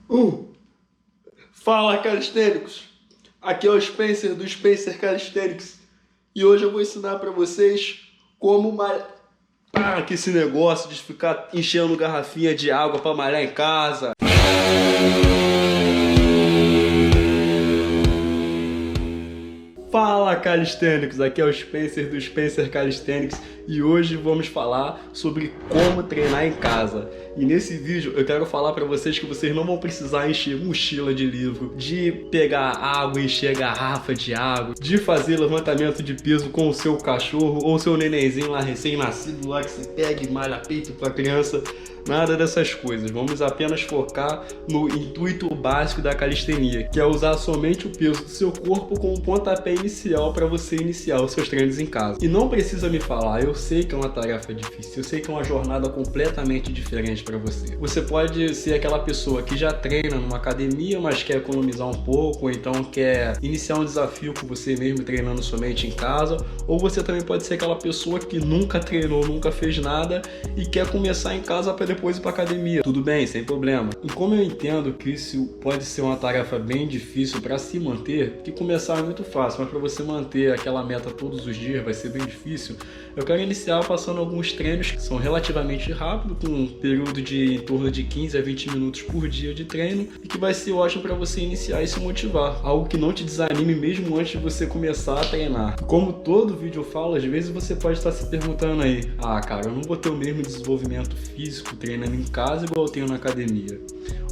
Um. Fala, calistênicos! Aqui é o Spencer do Spencer Calisthenics e hoje eu vou ensinar para vocês como malhar. Para com esse negócio de ficar enchendo garrafinha de água para malhar em casa. Fala, calistênicos! Aqui é o Spencer do Spencer Calisthenics e hoje vamos falar sobre como treinar em casa. E nesse vídeo eu quero falar para vocês que vocês não vão precisar encher mochila de livro, de pegar água e encher garrafa de água, de fazer levantamento de peso com o seu cachorro ou seu nenenzinho lá recém-nascido lá que você pega e malha peito para criança. Nada dessas coisas, vamos apenas focar no intuito básico da calistenia, que é usar somente o peso do seu corpo como pontapé inicial para você iniciar os seus treinos em casa. E não precisa me falar, eu sei que é uma tarefa difícil, eu sei que é uma jornada completamente diferente para você. Você pode ser aquela pessoa que já treina numa academia, mas quer economizar um pouco, ou então quer iniciar um desafio com você mesmo treinando somente em casa, ou você também pode ser aquela pessoa que nunca treinou, nunca fez nada e quer começar em casa para depois ir para academia. Tudo bem, sem problema. E como eu entendo que isso pode ser uma tarefa bem difícil para se manter, que começar é muito fácil, mas para você manter aquela meta todos os dias vai ser bem difícil, eu quero iniciar passando alguns treinos que são relativamente rápidos, com um período de em torno de 15 a 20 minutos por dia de treino e que vai ser ótimo para você iniciar e se motivar. Algo que não te desanime mesmo antes de você começar a treinar. Como todo vídeo eu falo, às vezes você pode estar se perguntando aí, cara, eu não vou ter o mesmo desenvolvimento físico treinando em casa igual eu tenho na academia.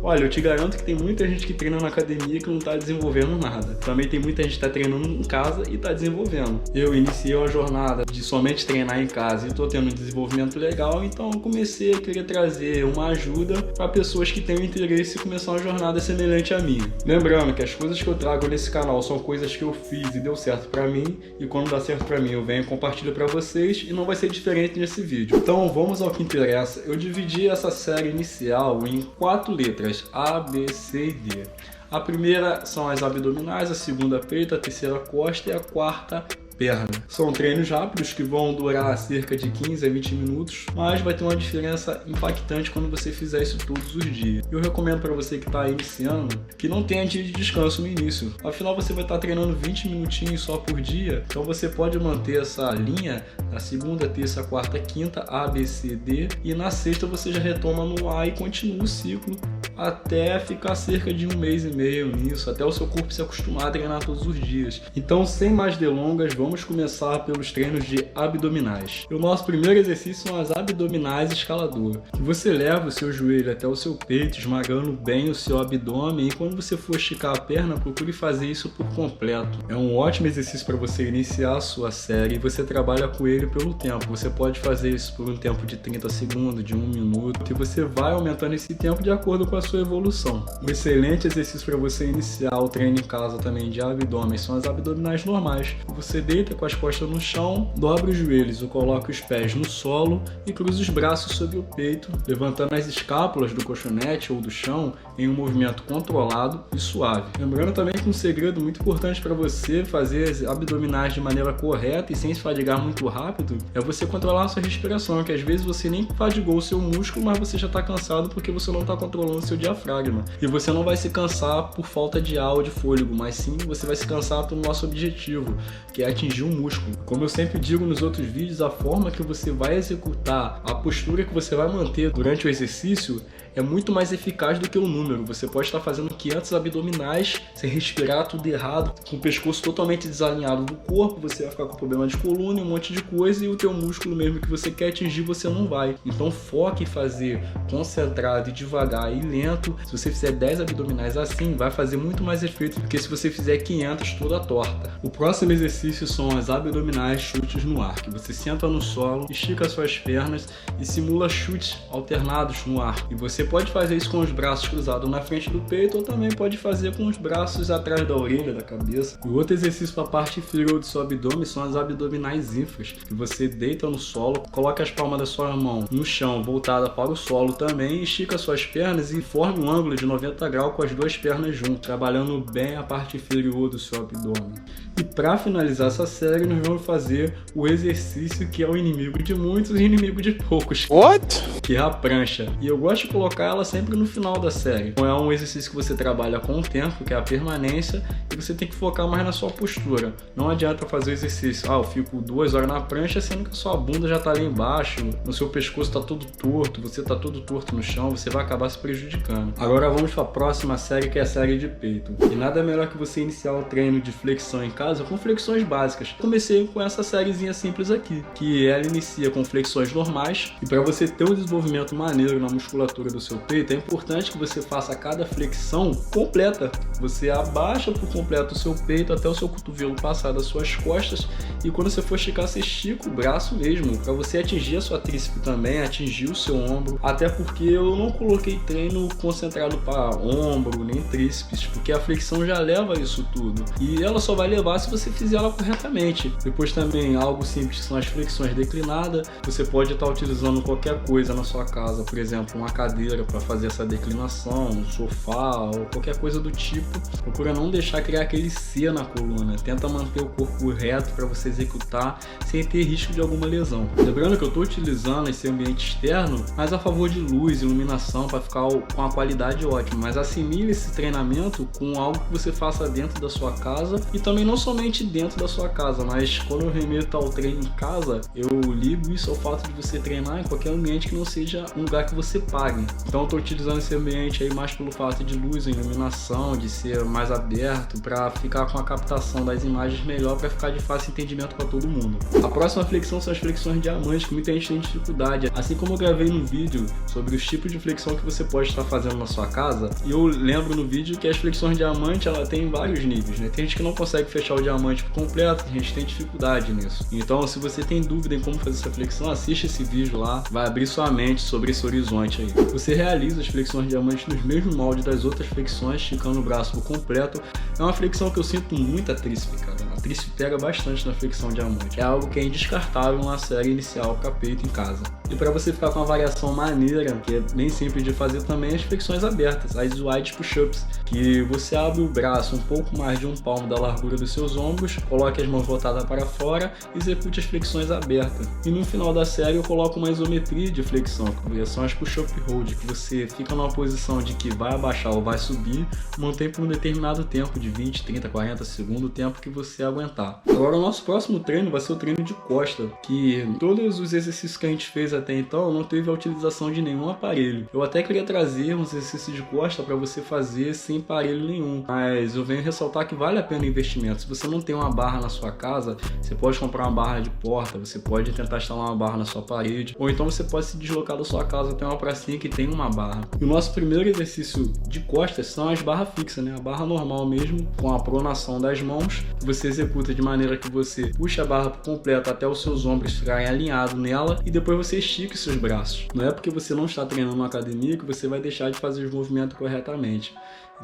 Olha, eu te garanto que tem muita gente que treina na academia que não está desenvolvendo nada. Também tem muita gente que está treinando em casa e está desenvolvendo. Eu iniciei uma jornada de somente treinar em casa e estou tendo um desenvolvimento legal, então eu comecei a querer trazer uma ajuda para pessoas que têm interesse em começar uma jornada semelhante à minha. Lembrando que as coisas que eu trago nesse canal são coisas que eu fiz e deu certo para mim, e quando dá certo para mim eu venho e compartilho para vocês, e não vai ser diferente nesse vídeo. Então vamos ao que interessa. Eu dividi essa série inicial em 4 letras, A, B, C e D. A primeira são as abdominais, a segunda peito, a terceira costa e a quarta perna. São treinos rápidos que vão durar cerca de 15 a 20 minutos, mas vai ter uma diferença impactante quando você fizer isso todos os dias. Eu recomendo para você que está iniciando que não tenha dia de descanso no início. Afinal, você vai estar treinando 20 minutinhos só por dia, então você pode manter essa linha na segunda, terça, quarta, quinta, A, B, C, D, e na sexta você já retoma no A e continua o ciclo até ficar cerca de 1 mês e meio nisso, até o seu corpo se acostumar a treinar todos os dias. Então, sem mais delongas, vamos começar pelos treinos de abdominais. O nosso primeiro exercício são as abdominais escalador. Você leva o seu joelho até o seu peito, esmagando bem o seu abdômen, e quando você for esticar a perna, procure fazer isso por completo. É um ótimo exercício para você iniciar a sua série e você trabalha com ele pelo tempo. Você pode fazer isso por um tempo de 30 segundos, de 1 minuto, e você vai aumentando esse tempo de acordo com a sua evolução. Um excelente exercício para você iniciar o treino em casa também de abdômen são as abdominais normais. Você deita com as costas no chão, dobra os joelhos ou coloca os pés no solo e cruza os braços sobre o peito, levantando as escápulas do colchonete ou do chão em um movimento controlado e suave. Lembrando também que um segredo muito importante para você fazer as abdominais de maneira correta e sem se fadigar muito rápido é você controlar a sua respiração, que às vezes você nem fadigou o seu músculo, mas você já está cansado porque você não está controlando o seu diafragma. E você não vai se cansar por falta de ar ou de fôlego, mas sim você vai se cansar pelo nosso objetivo, que é atingir um músculo. Como eu sempre digo nos outros vídeos, a forma que você vai executar, a postura que você vai manter durante o exercício é muito mais eficaz do que o número. Você pode estar fazendo 500 abdominais sem respirar, tudo errado, com o pescoço totalmente desalinhado do corpo, você vai ficar com problema de coluna e um monte de coisa, e o teu músculo mesmo que você quer atingir, você não vai. Então foque em fazer concentrado e devagar e lento. Se você fizer 10 abdominais assim, vai fazer muito mais efeito do que se você fizer 500 toda torta. O próximo exercício são as abdominais chutes no ar, que você senta no solo, estica suas pernas e simula chutes alternados no ar. E você pode fazer isso com os braços cruzados na frente do peito, ou também pode fazer com os braços atrás da orelha, da cabeça. O outro exercício para a parte inferior do seu abdômen são as abdominais ínfras, que você deita no solo, coloca as palmas da sua mão no chão, voltada para o solo também, estica suas pernas e forme um ângulo de 90 graus com as duas pernas juntas, trabalhando bem a parte inferior do seu abdômen. E para finalizar essa série, nós vamos fazer o exercício que é o inimigo de muitos e o inimigo de poucos. What? que é a prancha. E eu gosto de colocar ela sempre no final da série. Então é um exercício que você trabalha com o tempo, que é a permanência, e você tem que focar mais na sua postura. Não adianta fazer o exercício, eu fico 2 horas na prancha, sendo que a sua bunda já tá ali embaixo, no seu pescoço tá todo torto, você tá todo torto no chão, você vai acabar se prejudicando. Agora vamos para a próxima série, que é a série de peito. E nada melhor que você iniciar o treino de flexão em casa com flexões básicas. Comecei com essa sériezinha simples aqui, que ela inicia com flexões normais, e para você ter um desenvolvimento maneiro na musculatura do seu peito, é importante que você faça cada flexão completa. Você abaixa por completo o seu peito até o seu cotovelo passar das suas costas, e quando você for esticar, você estica o braço mesmo, para você atingir a sua tríceps também, atingir o seu ombro. Até porque eu não coloquei treino concentrado para ombro nem tríceps, porque a flexão já leva isso tudo, e ela só vai levar se você fizer ela corretamente. Depois também algo simples são as flexões declinadas. Você pode estar utilizando qualquer coisa na sua casa, por exemplo uma cadeira para fazer essa declinação, um sofá ou qualquer coisa do tipo. Procura não deixar criar aquele C na coluna, tenta manter o corpo reto para você executar sem ter risco de alguma lesão. Lembrando que eu estou utilizando esse ambiente externo, mas a favor de luz, iluminação, para ficar com a qualidade ótima, mas assimile esse treinamento com algo que você faça dentro da sua casa, e também não somente dentro da sua casa, mas quando eu remeto ao treino em casa, eu ligo isso ao fato de você treinar em qualquer ambiente que não seja um lugar que você pague. Então eu estou utilizando esse ambiente aí mais pelo fato de luz, iluminação, de ser mais aberto, para ficar com a captação das imagens melhor, para ficar de fácil entendimento para todo mundo. A próxima flexão são as flexões diamante, que muita gente tem dificuldade. Assim como eu gravei no vídeo sobre os tipos de flexão que você pode estar fazendo na sua casa, e eu lembro no vídeo que as flexões diamante ela tem vários níveis, né? Tem gente que não consegue fechar o diamante por completo, tem gente que tem dificuldade nisso. Então, se você tem dúvida em como fazer essa flexão, assiste esse vídeo lá, vai abrir sua mente sobre esse horizonte aí. Você realiza as flexões diamante nos mesmos moldes das outras flexões, esticando o braço por completo. É uma flexão que eu sinto muita tríceps, cara. A tríceps pega bastante na flexão diamante. É algo que é indescartável na série inicial peito em casa. E para você ficar com uma variação maneira, que é bem simples de fazer também, as flexões abertas, as wide push-ups, que você abre o braço um pouco mais de um palmo da largura dos seus ombros, coloque as mãos voltadas para fora e execute as flexões abertas. E no final da série eu coloco uma isometria de flexão, que são as push-up hold, que você fica numa posição de que vai abaixar ou vai subir, mantém por um determinado tempo, de 20, 30, 40 segundos, o tempo que você aguentar. Agora o nosso próximo treino vai ser o treino de costa, que todos os exercícios que a gente fez até então não teve a utilização de nenhum aparelho. Eu até queria trazer uns exercícios de costa para você fazer sem aparelho nenhum, mas eu venho ressaltar que vale a pena o investimento. Se você não tem uma barra na sua casa, você pode comprar uma barra de porta, você pode tentar instalar uma barra na sua parede, ou então você pode se deslocar da sua casa até uma pracinha que tem uma barra. E o nosso primeiro exercício de costas são as barras fixas, né? A barra normal mesmo, com a pronação das mãos, que você executa de maneira que você puxa a barra por completo até os seus ombros ficarem alinhados nela, e depois você estica os seus braços. Não é porque você não está treinando na academia que você vai deixar de fazer os movimentos corretamente.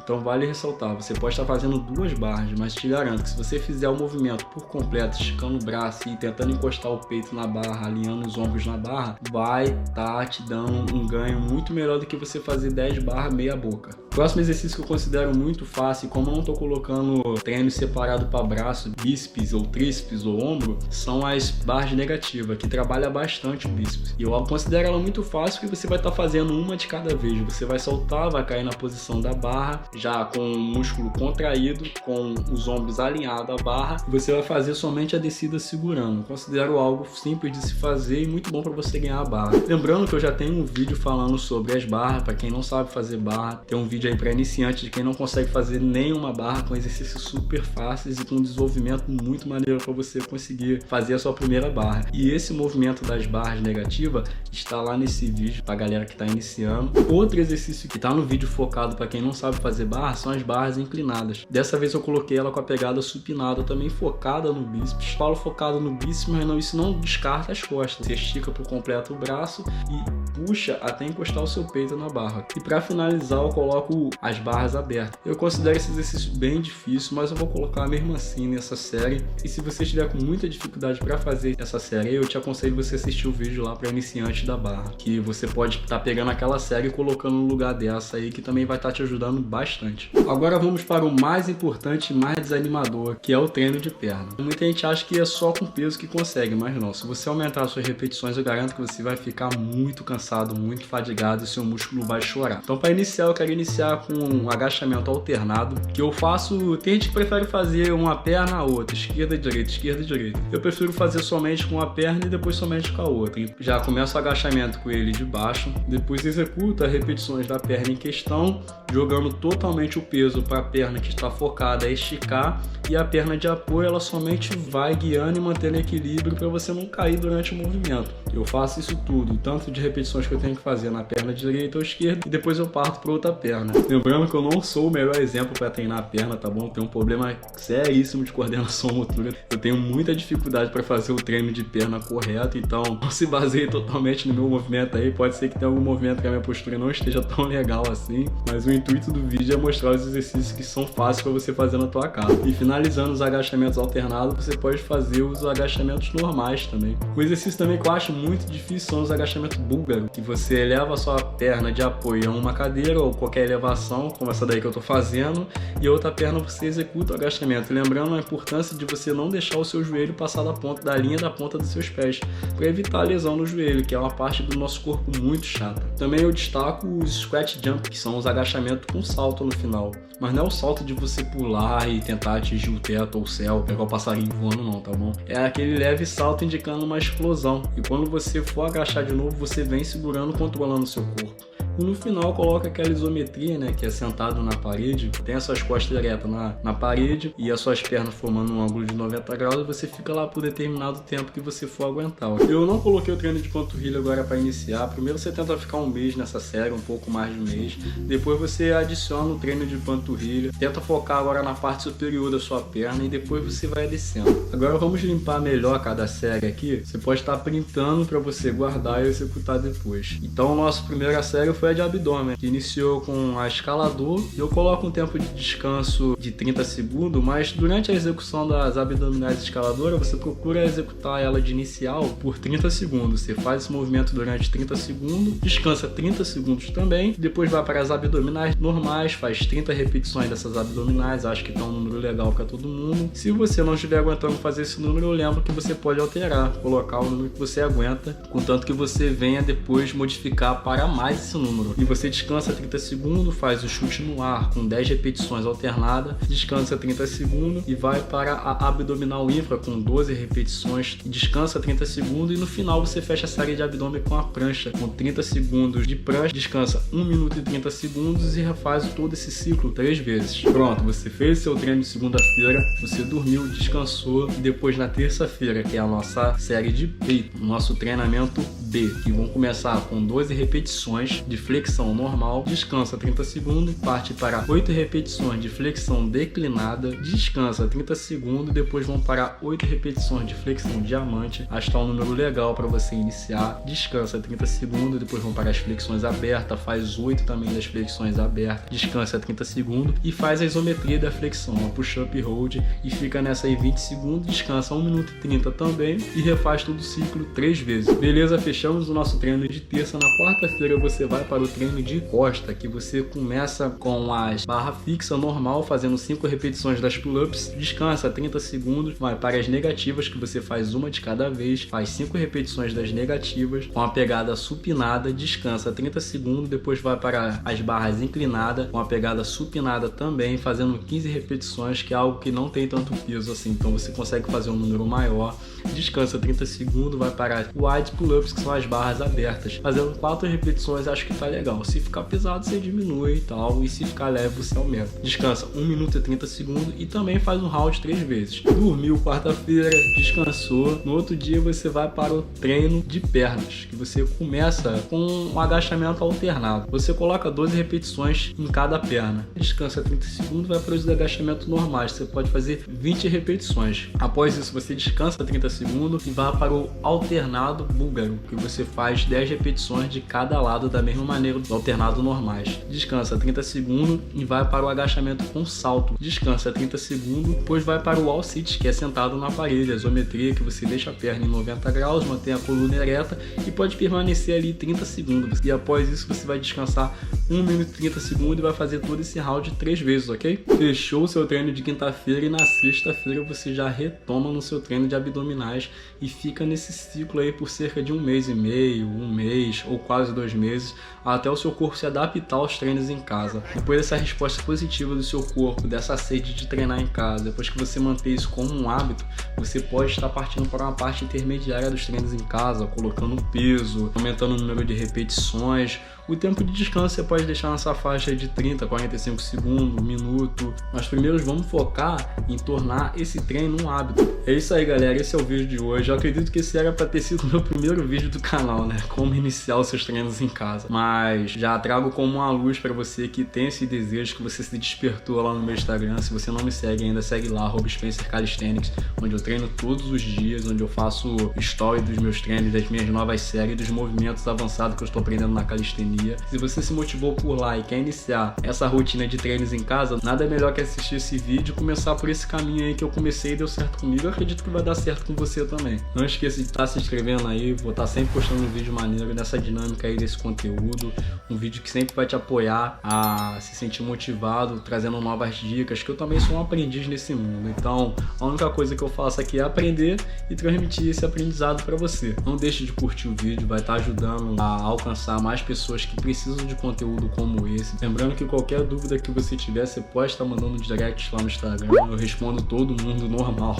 Então vale ressaltar, você pode estar fazendo 2 barras, mas te garanto que se você fizer o movimento por completo, esticando o braço e tentando encostar o peito na barra, alinhando os ombros na barra, vai estar te dando um ganho muito melhor do que você fazer 10 barras meia boca. Próximo exercício que eu considero muito fácil, como eu não estou colocando treino separado para braço, bíceps ou tríceps ou ombro, são as barras negativas, que trabalha bastante o bíceps. E eu considero ela muito fácil porque você vai estar fazendo uma de cada vez. Você vai soltar, vai cair na posição da barra, já com o músculo contraído, com os ombros alinhados à barra, e você vai fazer somente a descida segurando. Eu considero algo simples de se fazer e muito bom para você ganhar a barra. Lembrando que eu já tenho um vídeo falando sobre as barras, para quem não sabe fazer barra, tem um vídeo aí para iniciante de quem não consegue fazer nenhuma barra, com exercícios super fáceis e com um desenvolvimento muito maneiro para você conseguir fazer a sua primeira barra. E esse movimento das barras negativas está lá nesse vídeo para galera que está iniciando. Outro exercício que está no vídeo focado para quem não sabe fazer barra são as barras inclinadas. Dessa vez eu coloquei ela com a pegada supinada, também focada no bíceps. Falo focado no bíceps, mas não, isso não descarta as costas. Você estica por completo o braço e puxa até encostar o seu peito na barra. E para finalizar eu coloco coloco as barras abertas. Eu considero esse exercício bem difícil, mas eu vou colocar mesmo assim nessa série. E se você estiver com muita dificuldade para fazer essa série, eu te aconselho você assistir o vídeo lá para iniciantes da barra, que você pode estar pegando aquela série e colocando no lugar dessa aí, que também vai estar te ajudando bastante. Agora vamos para o mais importante e mais desanimador, que é o treino de perna. Muita gente acha que é só com peso que consegue, mas não. Se você aumentar as suas repetições, eu garanto que você vai ficar muito cansado, muito fadigado e seu músculo vai chorar. Então, para iniciar, eu quero iniciar com um agachamento alternado, que eu faço. Tem gente que prefere fazer uma perna a outra, esquerda e direita, esquerda e direita. Eu prefiro fazer somente com uma perna e depois somente com a outra. Já começo o agachamento com ele de baixo, depois executo as repetições da perna em questão, jogando totalmente o peso para a perna que está focada a esticar, e a perna de apoio ela somente vai guiando e mantendo equilíbrio para você não cair durante o movimento. Eu faço isso tudo, tanto de repetições que eu tenho que fazer na perna direita ou esquerda, e depois eu parto para outra perna. Lembrando que eu não sou o melhor exemplo para treinar a perna, tá bom? Eu tenho um problema seríssimo de coordenação motora. Eu tenho muita dificuldade para fazer o treino de perna correto, então não se baseie totalmente no meu movimento aí. Pode ser que tenha algum movimento que a minha postura não esteja tão legal assim, mas o intuito do vídeo é mostrar os exercícios que são fáceis para você fazer na tua casa. E finalizando os agachamentos alternados, você pode fazer os agachamentos normais também. O exercício também que eu acho muito difícil são os agachamentos búlgaro, que você eleva a sua perna de apoio a uma cadeira ou qualquer elevação, como essa daí que eu tô fazendo, e a outra perna você executa o agachamento. Lembrando a importância de você não deixar o seu joelho passar da linha da ponta dos seus pés, para evitar a lesão no joelho, que é uma parte do nosso corpo muito chata. Também eu destaco os squat jump, que são os agachamentos com salto no final. Mas não é o salto de você pular e tentar atingir o teto ou o céu, pegar o passarinho voando não, tá bom? É aquele leve salto indicando uma explosão. E quando você for agachar de novo, você vem segurando, controlando o seu corpo. E no final coloca aquela isometria, né, que é sentado na parede, tem as suas costas diretas na parede e as suas pernas formando um ângulo de 90 graus, e você fica lá por determinado tempo que você for aguentar. Eu não coloquei o treino de panturrilha agora para iniciar. Primeiro você tenta ficar um mês nessa série, um pouco mais de um mês. Depois você adiciona o treino de panturrilha, tenta focar agora na parte superior da sua perna e depois você vai descendo. Agora vamos limpar melhor cada série aqui. Você pode estar printando para você guardar e executar depois. Então, nossa primeira série foi a de abdômen, que iniciou com a escalador. Eu coloco um tempo de descanso de 30 segundos, mas durante a execução das abdominais escaladoras, você procura executar ela de inicial por 30 segundos. Você faz esse movimento durante 30 segundos, descansa 30 segundos também, depois vai para as abdominais normais, faz 30 repetições dessas abdominais, acho que tá um número legal para todo mundo. Se você não estiver aguentando fazer esse número, eu lembro que você pode alterar, colocar o número que você aguenta, contanto que você venha depois modificar para mais esse número. E você descansa 30 segundos, faz o chute no ar com 10 repetições alternadas, descansa 30 segundos e vai para a abdominal infra com 12 repetições, descansa 30 segundos e no final você fecha a série de abdômen com a prancha, com 30 segundos de prancha, descansa 1 minuto e 30 segundos e refaz todo esse ciclo 3 vezes. Pronto, você fez seu treino de segunda-feira, você dormiu, descansou e depois na terça-feira, que é a nossa série de peito, nosso treinamento B, que vão começar com 12 repetições de flexão normal, descansa 30 segundos, parte para 8 repetições de flexão declinada, descansa 30 segundos, depois vão para 8 repetições de flexão diamante, acho que tá um número legal para você iniciar, descansa 30 segundos, depois vão para as flexões abertas, faz 8 também das flexões abertas, descansa 30 segundos e faz a isometria da flexão, a push-up e hold, e fica nessa aí 20 segundos, descansa 1 minuto e 30 também e refaz todo o ciclo 3 vezes. Beleza, fechamos o nosso treino de terça. Na quarta-feira você vai para o treino de costa, que você começa com as barra fixa normal, fazendo 5 repetições das pull-ups, descansa 30 segundos, vai para as negativas, que você faz uma de cada vez, faz 5 repetições das negativas, com a pegada supinada, descansa 30 segundos, depois vai para as barras inclinadas, com a pegada supinada também, fazendo 15 repetições, que é algo que não tem tanto peso assim, então você consegue fazer um número maior, descansa 30 segundos, vai para wide pull-ups, que são as barras abertas, fazendo 4 repetições, acho que tá legal. Se ficar pesado, você diminui e tal, e se ficar leve, você aumenta. Descansa 1 minuto e 30 segundos e também faz um round 3 vezes. Dormiu quarta-feira, descansou, no outro dia você vai para o treino de pernas, que você começa com um agachamento alternado. Você coloca 12 repetições em cada perna, descansa 30 segundos, vai para os agachamentos normais, você pode fazer 20 repetições. Após isso, você descansa 30 segundos e vai para o alternado búlgaro, que você faz 10 repetições de cada lado da mesma maneira do alternado normais. Descansa 30 segundos e vai para o agachamento com salto. Descansa 30 segundos, depois vai para o wall sit, que é sentado na parede, a isometria que você deixa a perna em 90 graus, mantém a coluna ereta e pode permanecer ali 30 segundos. E após isso você vai descansar 1 minuto e 30 segundos e vai fazer todo esse round 3 vezes, ok? Fechou o seu treino de quinta-feira e na sexta-feira você já retoma no seu treino de abdominais e fica nesse ciclo aí por cerca de 1 mês e meio, 1 mês ou quase 2 meses, até o seu corpo se adaptar aos treinos em casa. Depois dessa resposta positiva do seu corpo, dessa sede de treinar em casa, depois que você manter isso como um hábito, você pode estar partindo para uma parte intermediária dos treinos em casa, colocando peso, aumentando o número de repetições. O tempo de descanso você pode deixar nessa faixa de 30, 45 segundos, 1 minuto. Mas primeiro vamos focar em tornar esse treino um hábito. É isso aí, galera, esse é o vídeo de hoje. Eu acredito que esse era para ter sido o meu primeiro vídeo do canal, né? Como iniciar os seus treinos em casa. Mas já trago como uma luz para você que tem esse desejo, que você se despertou lá no meu Instagram. Se você não me segue ainda, segue lá, @Spencer Calisthenics, onde eu treino todos os dias, onde eu faço story dos meus treinos, das minhas novas séries, dos movimentos avançados que eu estou aprendendo na calistenia. Se você se motivou por lá e quer iniciar essa rotina de treinos em casa, nada melhor que assistir esse vídeo e começar por esse caminho aí que eu comecei e deu certo comigo. Eu acredito que vai dar certo com você também. Não esqueça de estar se inscrevendo aí, vou estar sempre postando um vídeo maneiro dessa dinâmica aí, desse conteúdo. Um vídeo que sempre vai te apoiar a se sentir motivado, trazendo novas dicas, que eu também sou um aprendiz nesse mundo. Então, a única coisa que eu faço aqui é aprender e transmitir esse aprendizado para você. Não deixe de curtir o vídeo, vai estar ajudando a alcançar mais pessoas que precisam de conteúdo como esse. Lembrando que qualquer dúvida que você tiver, você pode estar mandando direct lá no Instagram. Eu respondo todo mundo normal.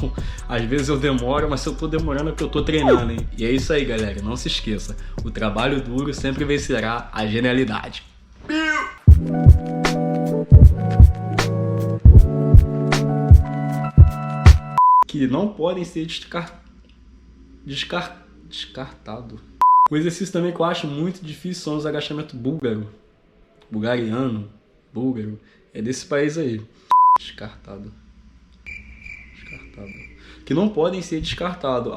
Às vezes eu demoro, mas se eu tô demorando é porque eu tô treinando, hein? E é isso aí, galera. Não se esqueça. O trabalho duro sempre vencerá a genialidade. Que não podem ser descartado. O exercício também que eu acho muito difícil são os agachamentos bulgariano, é desse país aí. Descartado. Que não podem ser descartados.